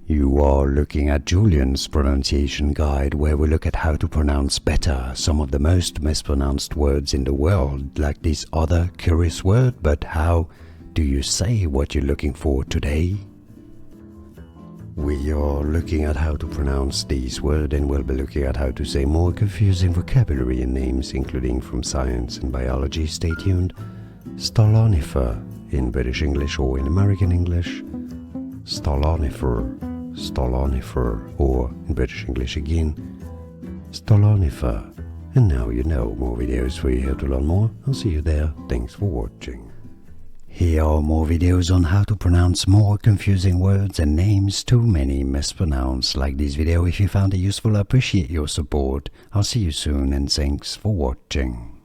You are looking at Julian's pronunciation guide, where we look at how to pronounce better some of the most mispronounced words in the world, like this other curious word. But how do you say what you're looking for today? We are looking at how to pronounce these words, and we'll be looking at how to say more confusing vocabulary and names, including from science and biology. Stay tuned. Stolonifer in British English or in American English. Stolonifer, Stolonifer, or in British English again, Stolonifer. And now you know. More videos for you here to learn more. I'll see you there. Thanks for watching. Here are more videos on how to pronounce more confusing words and names too many mispronounced. Like this video if you found it useful. I appreciate your support. I'll see you soon and thanks for watching.